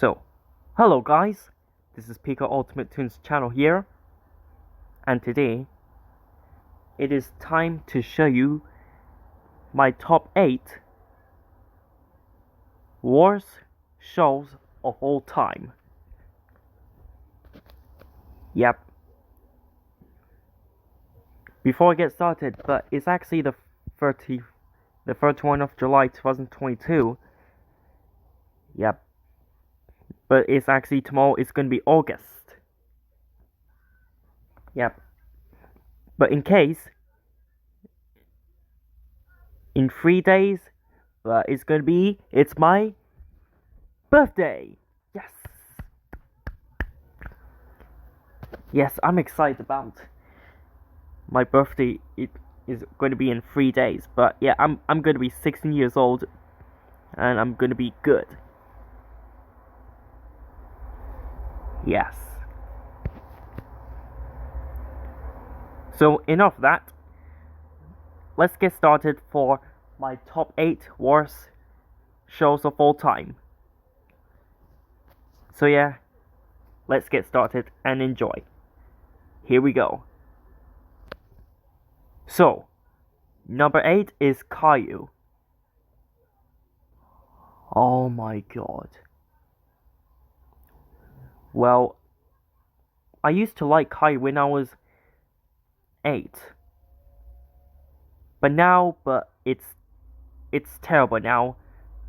So, hello guys, this is Pika Ultimate Tunes channel here, and today it is time to show you my top 8 worst shows of all time. Yep. Before I get started, but it's actually the 31st of July 2022. Yep. But it's actually tomorrow, it's gonna be August. Yep. But in case, in 3 days, it's my birthday. Yes. Yes, I'm excited about my birthday. It is going to be in 3 days. But yeah, I'm going to be 16 years old, and I'm going to be good. Yes. So enough of that. Let's get started for my top 8 worst shows of all time. So yeah, let's get started and enjoy. Here we go. So, number 8 is Caillou. Oh my god. Well, I used to like Caillou when I was 8. But it's terrible now,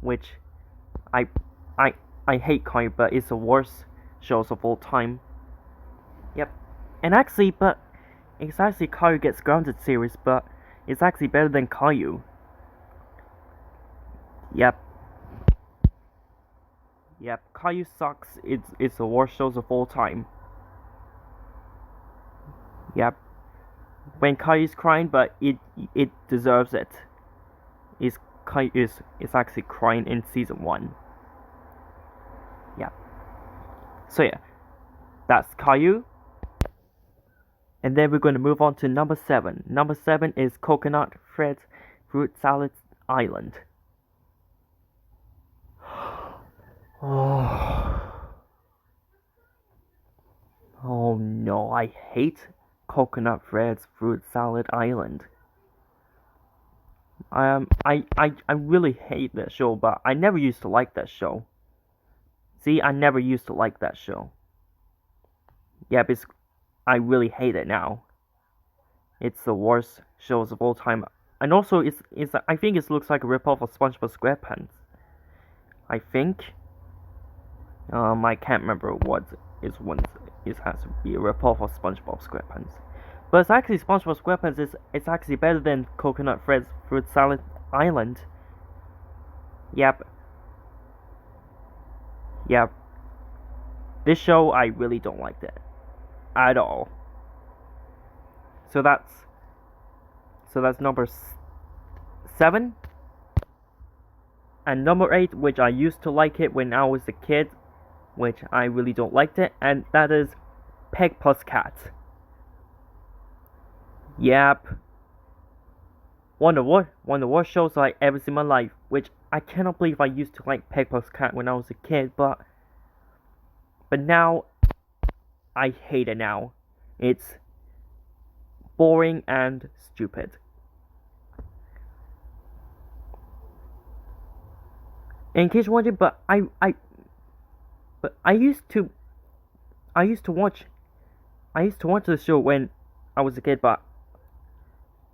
which I I I hate Caillou, but it's the worst shows of all time. Yep. And actually, but it's actually Caillou Gets Grounded series, but it's actually better than Caillou. Yep. Yep. Caillou sucks. It's the worst shows of all time. Yep. When Caillou's crying, but it deserves it. Caillou is actually crying in season 1. Yeah. So yeah, that's Caillou. And then we're going to move on to number 7. Number 7 is Coconut Fred's Fruit Salad Island. Oh no, I hate Coconut Fred's Fruit Salad Island. I really hate that show, but I never used to like that show. See, I never used to like that show. Yeah, because I really hate it now. It's the worst shows of all time. And also, I think it looks like a ripoff of SpongeBob SquarePants. I think. I can't remember what is one. It has to be a ripoff of SpongeBob SquarePants. But it's actually SpongeBob SquarePants it's actually better than Coconut Fred's Fruit Salad Island. Yep. Yep. This show, I really don't like it. At all. So that's number 7. And number 8, which I used to like it when I was a kid, which I really don't like it, and that is Peg Pussycat. Yep. One of the worst shows I ever seen in my life, which I cannot believe I used to like Peg Pussycat when I was a kid, but now I hate it now. It's boring and stupid. In case you're wondering, but I used to watch the show when I was a kid,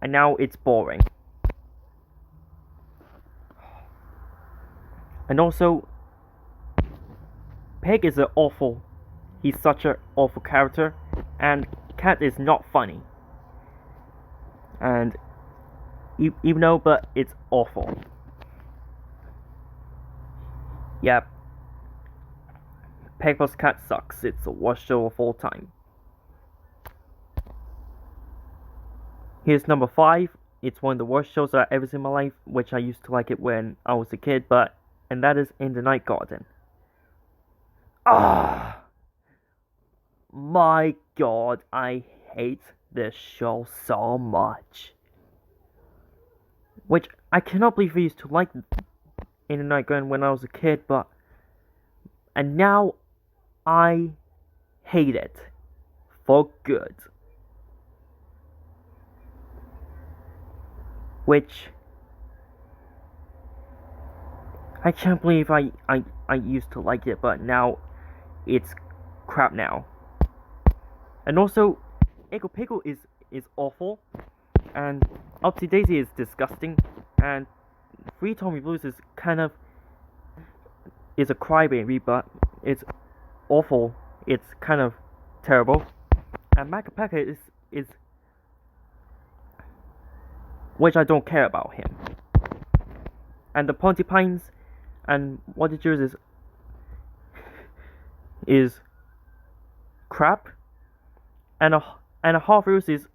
and now it's boring. And also, Peg is he's such an awful character, and Cat is not funny. And even though, but it's awful. Yep. Peg Pussycat sucks. It's the worst show of all time. Here's number 5. It's one of the worst shows I've ever seen in my life, which I used to like it when I was a kid, and that is In the Night Garden. My god, I hate this show so much. Which I cannot believe I used to like In the Night Garden when I was a kid, And now I hate it for good. Which I can't believe I used to like it, but now it's crap now. And also, Eggo Pickle is awful, and Upsy Daisy is disgusting, and Three Tommy Blues is a crybaby, but it's awful. It's kind of terrible. And Makapeka is which I don't care about him. And the Pontypines and what it is crap. And a half roast is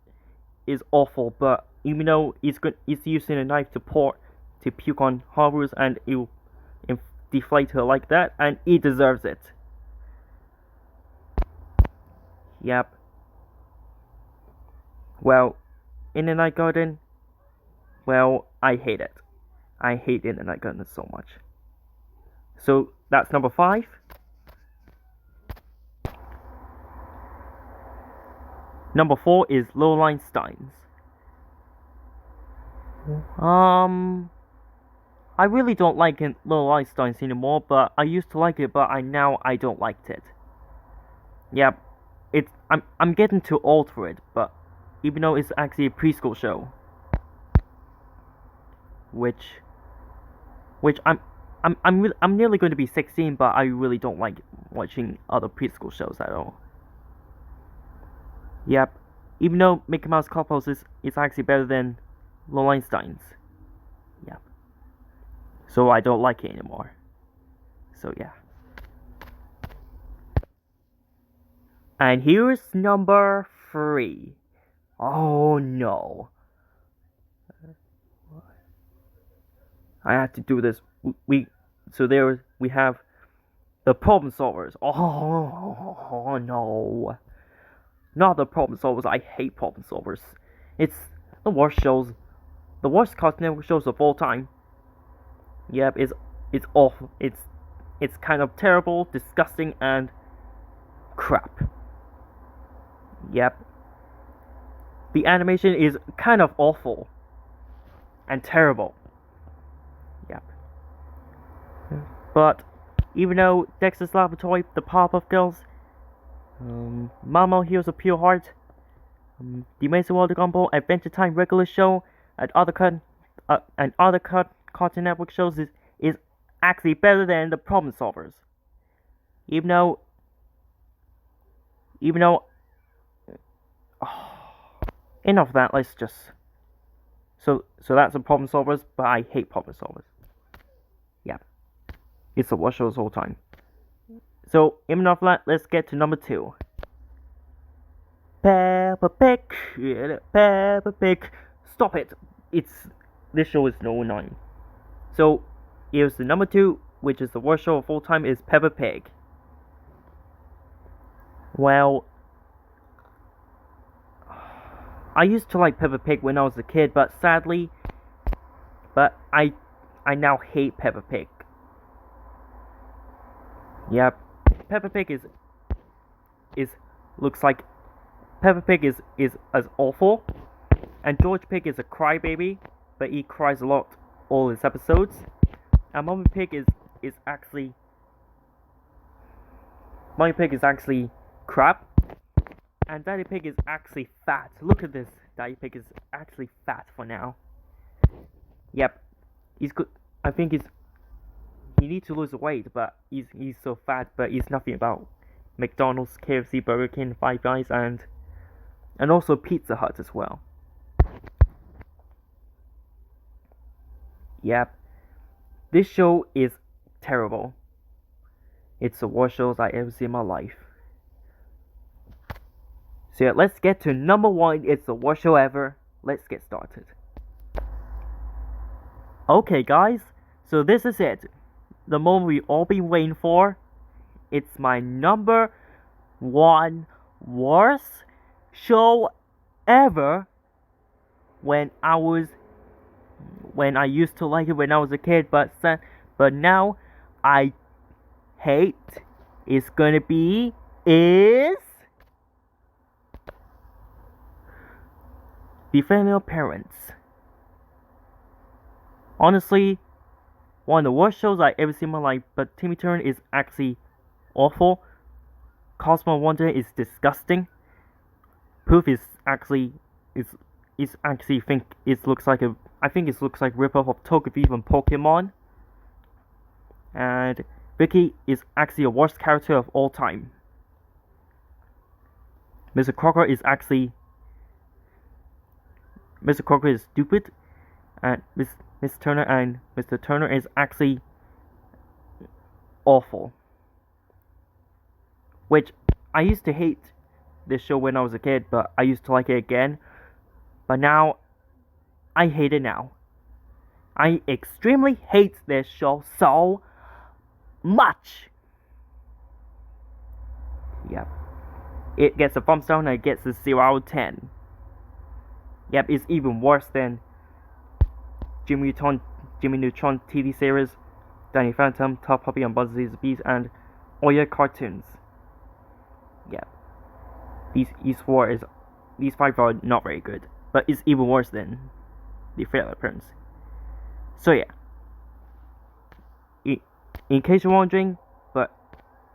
awful, but even though it's using a knife to puke on Harvard's and it'll deflate her like that, and he deserves it. Yep. Well, In the Night Garden, well, I hate it. I hate In the Night Garden so much. So that's number 5. Number 4 is Lowline Steins. I really don't like Little Einstein anymore, but I used to like it, but I don't like it. Yeah, I'm getting too old for it, but even though it's actually a preschool show, which I'm nearly going to be 16, but I really don't like watching other preschool shows at all. Yep, even though Mickey Mouse Clubhouse is actually better than Little Einsteins. Yep. So I don't like it anymore. So yeah. And here's number 3. Oh no. I have to do this. We have the Problem Solvers. Oh no. Not the Problem Solvers. I hate Problem Solvers. It's the worst shows, the worst Cartoon Network shows of all time. Yep, it's awful. It's kind of terrible, disgusting, and crap. Yep. The animation is kind of awful and terrible. Yep. But even though Dexter's Laboratory, the Powerpuff Girls, Mama Heroes of Pure Heart, The Amazing World of Gumball, Adventure Time regular show, and other Cartoon Network shows is actually better than the Problem Solvers. Even though enough of that. Let's just so that's the Problem Solvers, but I hate Problem Solvers. Yeah, it's the worst show of all time. So enough of that. Let's get to number 2. Peppa Pig, Peppa Pig. Stop it! This show is no 9. So here's the number 2, which is the worst show of all time, is Peppa Pig. Well, I used to like Peppa Pig when I was a kid, but sadly, I now hate Peppa Pig. Yeah, Peppa Pig looks like Peppa Pig is as awful, and George Pig is a crybaby, but he cries a lot all his episodes. And Mummy Pig is actually crap. And Daddy Pig is actually fat. Look at this. Daddy Pig is actually fat for now. Yep. He's good. I think he needs to lose weight, but he's so fat, but he's nothing about McDonald's, KFC, Burger King, Five Guys, and also Pizza Hut as well. Yep. This show is terrible. It's the worst shows I ever seen in my life. So yeah, let's get to number 1. It's the worst show ever. Let's get started. Okay guys, so this is it. The moment we've all been waiting for. It's my number 1 worst show ever. When I used to like it when I was a kid, but now I hate is gonna be is The Family Parents. Honestly, one of the worst shows I ever seen in my life, but Timmy Turner is actually awful. Cosmo Wonder is disgusting. Poof is actually think it looks like a ripoff of Togepi from Pokemon. And Vicky is actually the worst character of all time. Mr. Crocker is stupid, and Miss Turner and Mr. Turner is actually awful. Which I used to hate this show when I was a kid, but I used to like it again. But now I hate it now. I extremely hate this show so much. Yep. It gets a thumbs down and it gets a 0 out of 10. Yep, it's even worse than Jimmy Neutron TV series, Danny Phantom, Top Puppy and Buzz Bees, and all your cartoons. Yep. These 5 are not very good, but it's even worse than The Family Parents. So yeah. In case you're wondering, but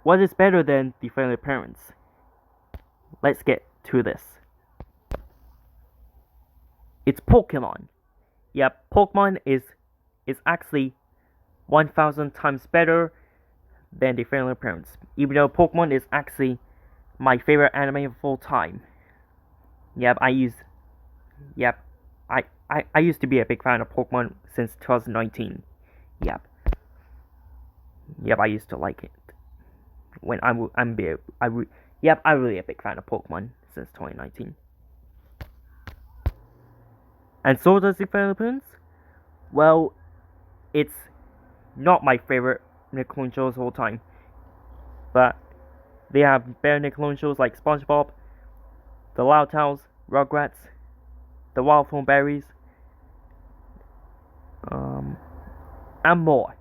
what is better than The Family Parents? Let's get to this. It's Pokemon. Yep, Pokemon is actually 1,000 times better than The Family Parents. Even though Pokemon is actually my favorite anime of all time. Yep, I used to be a big fan of Pokemon since 2019. Yep, I used to like it. When I'm really a big fan of Pokemon since 2019. And so does The Family Parents. Well, it's not my favorite Nickelodeon shows of all time, but they have better Nickelodeon shows like SpongeBob, The Loud Tales, Rugrats, The Wild Thornberrys, and more.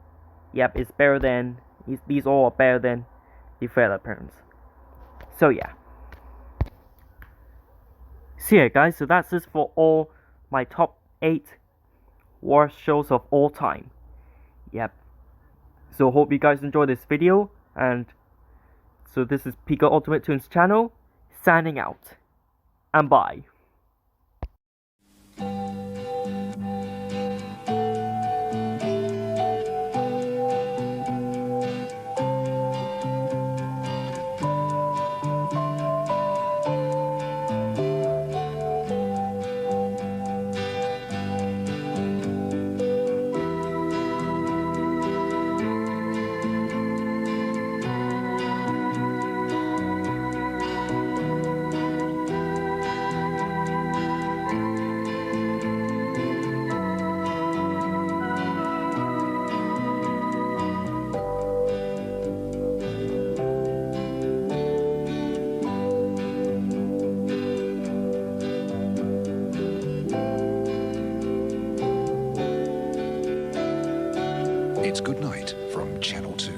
Yep, it's better than these all are better than The Family Parents. So yeah. So yeah, guys. So that's it for all my top 8 worst shows of all time. Yep. So hope you guys enjoyed this video, and so this is Pika Ultimate Toons channel, signing out, and bye. It's Good Night from Channel 2.